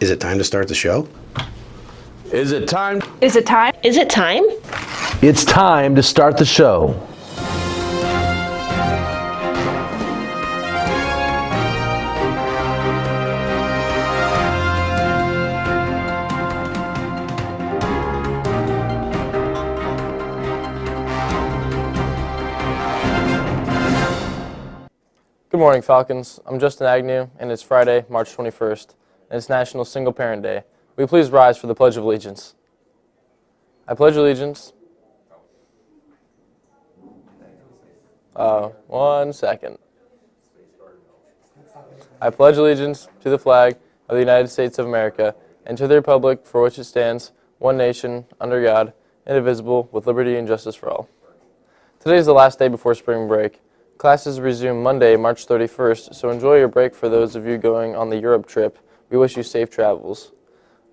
Is it time to start the show? Is it time? Is it time? Is it time? It's time to start the show. Good morning, Falcons. I'm Justin Agnew, and it's Friday, March 21st, and it's National Single Parent Day. Will you please rise for the Pledge of Allegiance? I pledge allegiance. 1 second. I pledge allegiance to the flag of the United States of America and to the republic for which it stands, one nation, under God, indivisible, with liberty and justice for all. Today is the last day before spring break. Classes resume Monday, March 31st, so enjoy your break. For those of you going on the Europe trip, we wish you safe travels.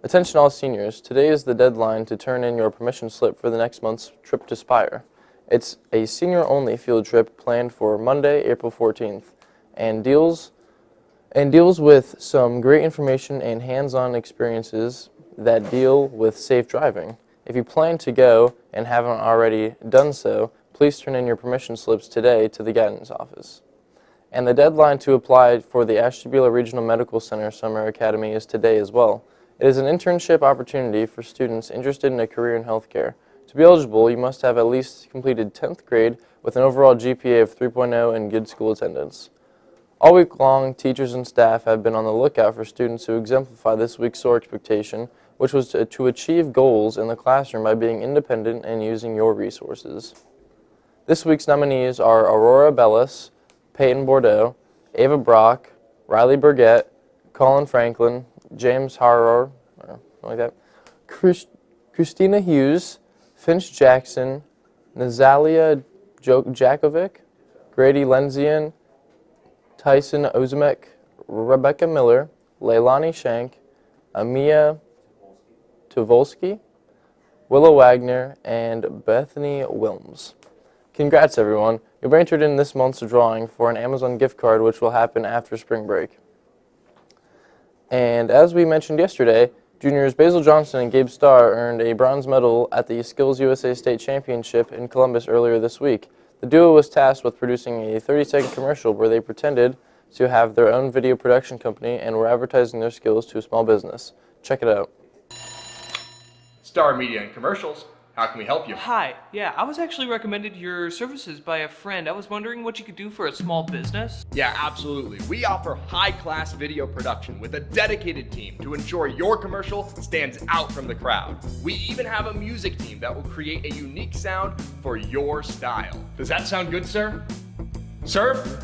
Attention all seniors, today is the deadline to turn in your permission slip for the next month's trip to Spire. It's a senior-only field trip planned for Monday, April 14th, and deals with some great information and hands-on experiences that deal with safe driving. If you plan to go and haven't already done so, please turn in your permission slips today to the guidance office. And the deadline to apply for the Ashtabula Regional Medical Center Summer Academy is today as well. It is an internship opportunity for students interested in a career in healthcare. To be eligible, you must have at least completed 10th grade with an overall GPA of 3.0 and good school attendance. All week long, teachers and staff have been on the lookout for students who exemplify this week's SOAR expectation, which was to achieve goals in the classroom by being independent and using your resources. This week's nominees are Aurora Bellis, Peyton Bordeaux, Ava Brock, Riley Burgett, Colin Franklin, James Harrour, or something like that, Christina Hughes, Finch Jackson, Nazalia Jakovic, Grady Lenzian, Tyson Ozimek, Rebecca Miller, Leilani Shank, Amia Tovolsky, Willow Wagner, and Bethany Wilms. Congrats, everyone. You'll be entered in this month's drawing for an Amazon gift card, which will happen after spring break. And as we mentioned yesterday, juniors Basil Johnson and Gabe Starr earned a bronze medal at the Skills USA State Championship in Columbus earlier this week. The duo was tasked with producing a 30-second commercial where they pretended to have their own video production company and were advertising their skills to a small business. Check it out. Star Media and Commercials. How can we help you? Hi, yeah, I was actually recommended your services by a friend. I was wondering what you could do for a small business. Yeah, absolutely. We offer high-class video production with a dedicated team to ensure your commercial stands out from the crowd. We even have a music team that will create a unique sound for your style. Does that sound good, sir? Sir?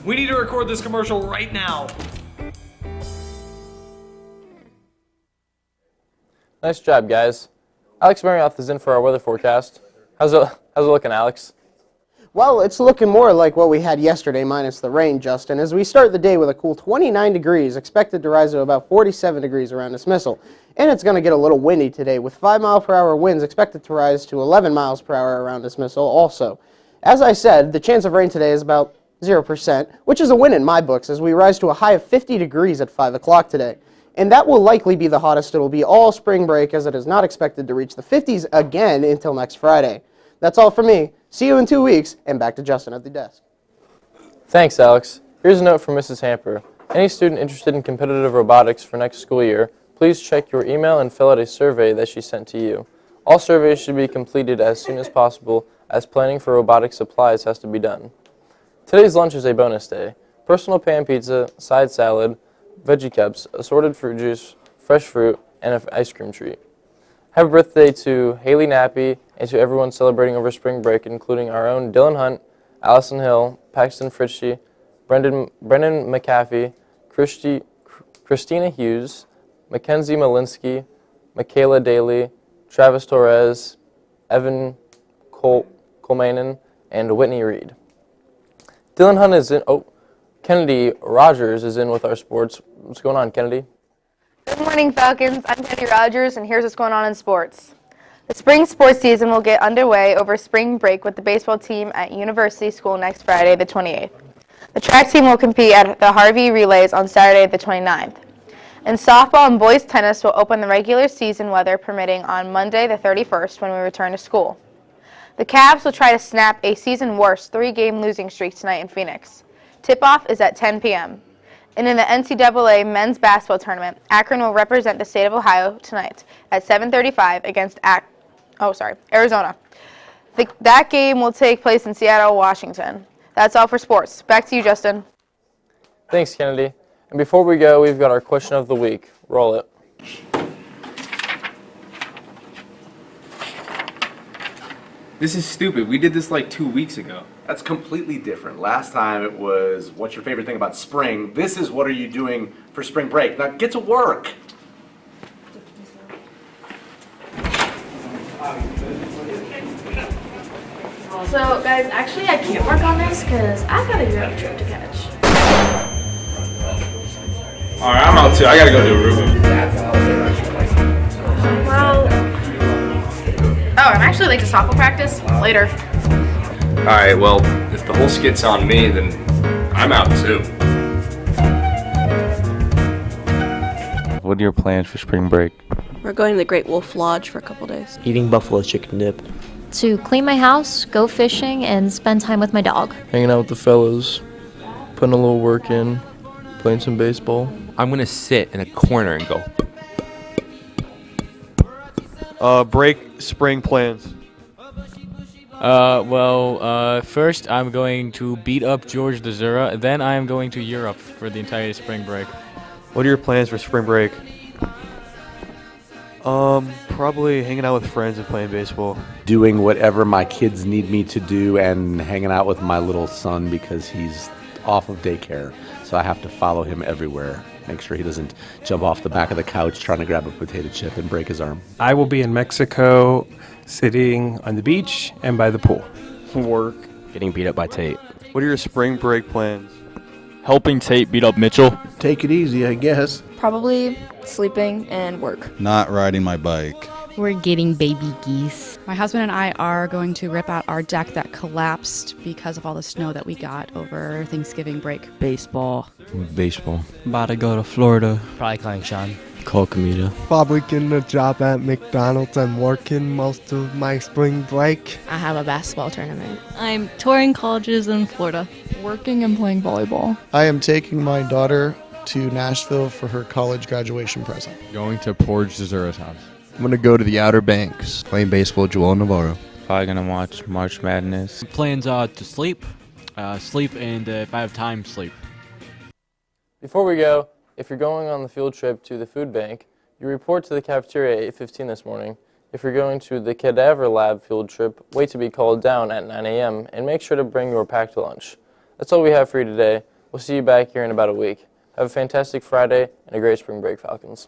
We need to record this commercial right now. Nice job, guys. Alex Marioth is in for our weather forecast. How's it looking, Alex? Well, it's looking more like what we had yesterday minus the rain, Justin, as we start the day with a cool 29 degrees, expected to rise to about 47 degrees around dismissal. And it's going to get a little windy today, with 5-mile-per-hour winds expected to rise to 11 miles per hour around dismissal also. As I said, the chance of rain today is about 0%, which is a win in my books, as we rise to a high of 50 degrees at 5 o'clock today. And that will likely be the hottest it will be all spring break, as it is not expected to reach the 50s again until next Friday. That's all from me. See you in 2 weeks, and back to Justin at the desk. Thanks, Alex. Here's a note from Mrs. Hamper. Any student interested in competitive robotics for next school year, please check your email and fill out a survey that she sent to you. All surveys should be completed as soon as possible, as planning for robotic supplies has to be done. Today's lunch is a bonus day. Personal pan pizza, side salad, veggie cups, assorted fruit juice, fresh fruit, and an ice cream treat. Happy birthday to Haley Nappy and to everyone celebrating over spring break, including our own Dylan Hunt, Allison Hill, Paxton Fritchie, Brendan McAfee, Christina Hughes, Mackenzie Malinsky, Michaela Daly, Travis Torres, Evan Colmanen, and Whitney Reed. Dylan Hunt is in. Kennedy Rogers is in with our sports. What's going on, Kennedy? Good morning, Falcons. I'm Kennedy Rogers, and here's what's going on in sports. The spring sports season will get underway over spring break with the baseball team at University School next Friday, the 28th. The track team will compete at the Harvey Relays on Saturday, the 29th. And softball and boys tennis will open the regular season, weather permitting, on Monday the 31st when we return to school. The Cavs will try to snap a season-worst 3-game losing streak tonight in Phoenix. Tip-off is at 10 p.m. And in the NCAA men's basketball tournament, Akron will represent the state of Ohio tonight at 7:35 against Arizona. That game will take place in Seattle, Washington. That's all for sports. Back to you, Justin. Thanks, Kennedy. And before we go, we've got our question of the week. Roll it. This is stupid. We did this like 2 weeks ago. That's completely different. Last time it was, what's your favorite thing about spring? This is, what are you doing for spring break? Now get to work. So, guys, actually, I can't work on this because I got a Europe trip to catch. All right, I'm out too. I gotta go to Aruba. Well, I'm actually late to softball practice. Later. All right, well, if the whole skit's on me, then I'm out too. What are your plans for spring break? We're going to the Great Wolf Lodge for a couple days. Eating buffalo chicken dip. To clean my house, go fishing, and spend time with my dog. Hanging out with the fellows, putting a little work in, playing some baseball. I'm going to sit in a corner and go. Break spring plans. First I'm going to beat up George the Zura, then I am going to Europe for the entire spring break. What are your plans for spring break? Probably hanging out with friends and playing baseball. Doing whatever my kids need me to do and hanging out with my little son because he's off of daycare. So I have to follow him everywhere. Make sure he doesn't jump off the back of the couch trying to grab a potato chip and break his arm. I will be in Mexico, sitting on the beach and by the pool. Work. Getting beat up by Tate. What are your spring break plans? Helping Tate beat up Mitchell. Take it easy, I guess. Probably sleeping and work. Not riding my bike. We're getting baby geese. My husband and I are going to rip out our deck that collapsed because of all the snow that we got over Thanksgiving break. Baseball. About to go to Florida. Probably calling Sean. Call Comida. Probably getting a job at McDonald's and working most of my spring break. I have a basketball tournament. I'm touring colleges in Florida. Working and playing volleyball. I am taking my daughter to Nashville for her college graduation present. Going to Porge the Zura's house. I'm going to go to the Outer Banks, playing baseball with Joel Navarro. Probably gonna watch March Madness. Plans to sleep, and if I have time, sleep. Before we go, if you're going on the field trip to the food bank, you report to the cafeteria at 8:15 this morning. If you're going to the cadaver lab field trip, wait to be called down at 9 a.m. and make sure to bring your packed lunch. That's all we have for you today. We'll see you back here in about a week. Have a fantastic Friday and a great spring break, Falcons.